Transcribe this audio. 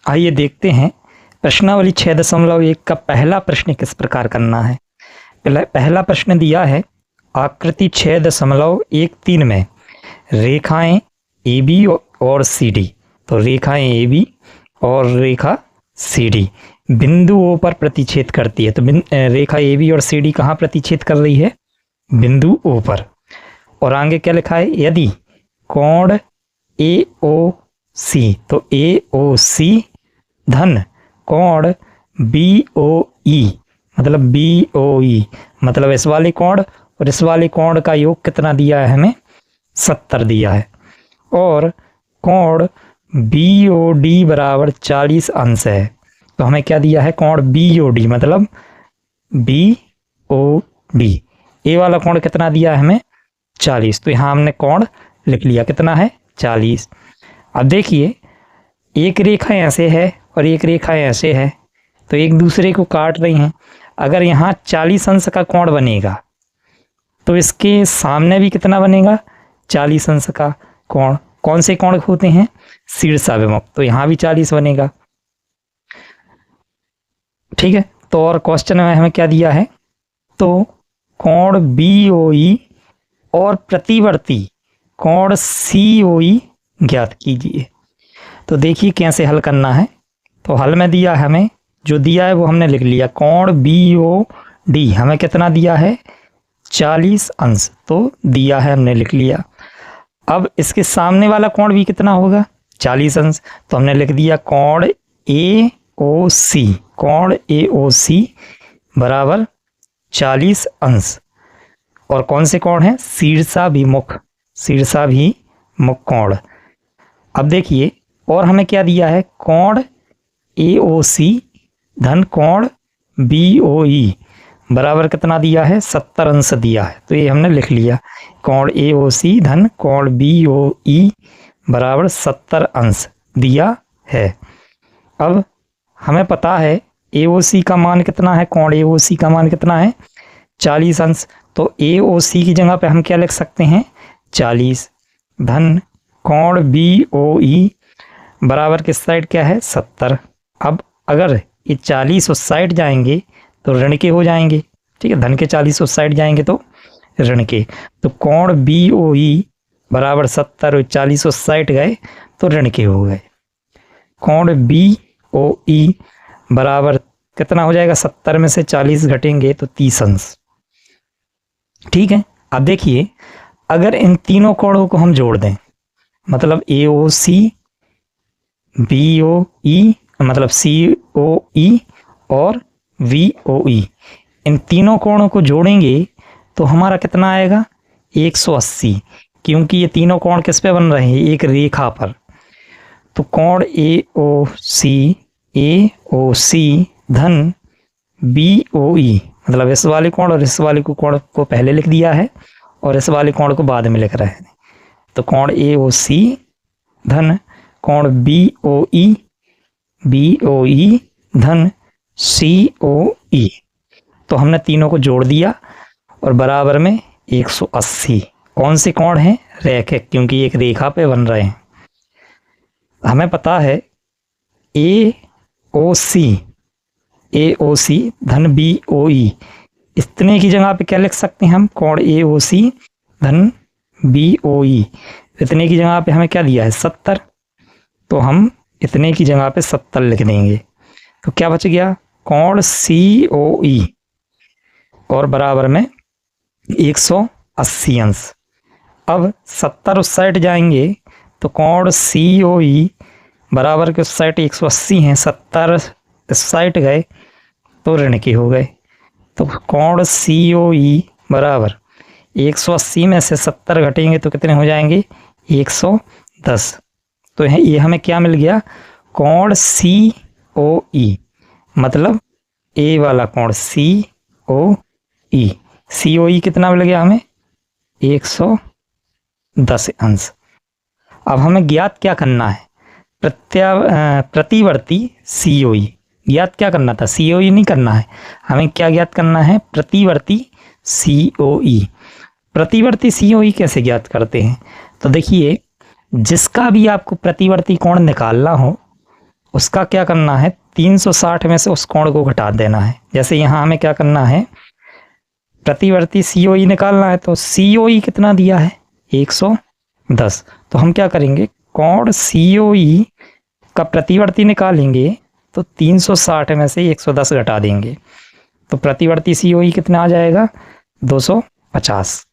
आइए देखते हैं प्रश्नावली 6.1 का पहला प्रश्न किस प्रकार करना है। पहला प्रश्न दिया है आकृति 6.13 में रेखाएं AB और CD। तो रेखाएं AB और रेखा CD बिंदु O पर प्रतिच्छेद करती है। तो रेखा AB और CD कहाँ प्रतिच्छेद कर रही है? बिंदु O पर। और आगे क्या लिखा है? यदि कोण AOC, तो AOC धन कोण BOE, मतलब BOE मतलब इस वाले कोण और इस वाले कोण का योग कितना दिया है हमें? 70 दिया है। और कोण BOD बराबर 40 अंश है। तो हमें क्या दिया है? कोण BOD मतलब BOD, ए वाला कोण कितना दिया है हमें? 40। तो यहाँ हमने कोण लिख लिया, कितना है? 40। अब देखिए एक रेखा ऐसे है और एक रेखा ऐसे है, तो एक दूसरे को काट रही हैं। अगर यहाँ 40 अंश का कोण बनेगा तो इसके सामने भी कितना बनेगा? 40 अंश का कोण। कौन से कोण होते हैं? शीर्षाभिमुख। तो यहाँ भी 40 बनेगा। ठीक है। तो और क्वेश्चन में हमें क्या दिया है? तो कोण BOE और प्रतिवर्ती कोण COE ज्ञात कीजिए। तो देखिए कैसे हल करना है। तो हल में दिया है हमें, जो दिया है वो हमने लिख लिया। कोण BOD हमें कितना दिया है? 40 अंश। तो दिया है, हमने लिख लिया। अब इसके सामने वाला कोण भी कितना होगा? 40 अंश। तो हमने लिख दिया कोण AOC, कोण AOC बराबर 40 अंश। और कौन से कोण है? शीर्षाभिमुख, शीर्षाभिमुख कोण। अब देखिए और हमें क्या दिया है? कोण AOC धन कोण BOE बराबर कितना दिया है? 70 अंश दिया है। तो ये हमने लिख लिया, कोण AOC धन कोण BOE बराबर 70 अंश दिया है। अब हमें पता है AOC का मान कितना है? कोण AOC का मान कितना है? 40 अंश। तो AOC की जगह पे हम क्या लिख सकते हैं? 40 धन कोण BOE बराबर किस साइड क्या है? 70। अब अगर ये 40 उस साइड जाएंगे तो ऋण के हो जाएंगे। ठीक है, धन के 40 उस साइड जाएंगे तो ऋण के। तो कोण BOE बराबर 70 और 40 उस साइड गए तो ऋण के हो गए। कोण BOE बराबर कितना हो जाएगा? 70 में से 40 घटेंगे तो 30 अंश। ठीक है। अब देखिए अगर इन तीनों कोणों को हम जोड़ दें, मतलब AOC BOE मतलब COE और VOE, इन तीनों कोणों को जोड़ेंगे तो हमारा कितना आएगा? 180। क्योंकि ये तीनों कोण किस पे बन रहे हैं? एक रेखा पर। तो कोण AOC धन BOE मतलब इस वाले कोण और इस वाले कोण को पहले लिख दिया है और इस वाले कोण को बाद में लिख रहे हैं। तो कोण AOC धन कोण BOE धन COE। तो हमने तीनों को जोड़ दिया और बराबर में 180। कौन से कोण हैं? रैखिक, क्योंकि एक रेखा पे बन रहे हैं। हमें पता है AOC धन BOE, इतने की जगह पे क्या लिख सकते हैं हम? कोण AOC धन BOE। इतने की जगह पे हमें क्या दिया है? 70। तो हम इतने की जगह पे 70 लिख देंगे। तो क्या बच गया? कोण COE और बराबर में 180 अंश। अब 70 उस साइड जाएंगे तो कोण COE बराबर के उस साइड 180 हैं, 70 इस साइड गए तो ऋण के हो गए। तो कोण COE बराबर 180 में से 70 घटेंगे तो कितने हो जाएंगे? 110। तो ये हमें क्या मिल गया? कोण COE मतलब ए वाला कोण COE कितना मिल गया हमें? 110 अंश। अब हमें ज्ञात क्या करना है? प्रतिवर्ती COE ज्ञात क्या करना था? COE नहीं करना है, हमें क्या ज्ञात करना है? प्रतिवर्ती COE। प्रतिवर्ती COE कैसे ज्ञात करते हैं? तो देखिए जिसका भी आपको प्रतिवर्ती कोण निकालना हो उसका क्या करना है, 360 में से उस कोण को घटा देना है। जैसे यहाँ हमें क्या करना है, प्रतिवर्ती COE निकालना है, तो COE कितना दिया है 110। तो हम क्या करेंगे, कोण COE का प्रतिवर्ती निकालेंगे तो 360 में से 110 घटा देंगे, तो प्रतिवर्ती COE कितना आ जाएगा 250।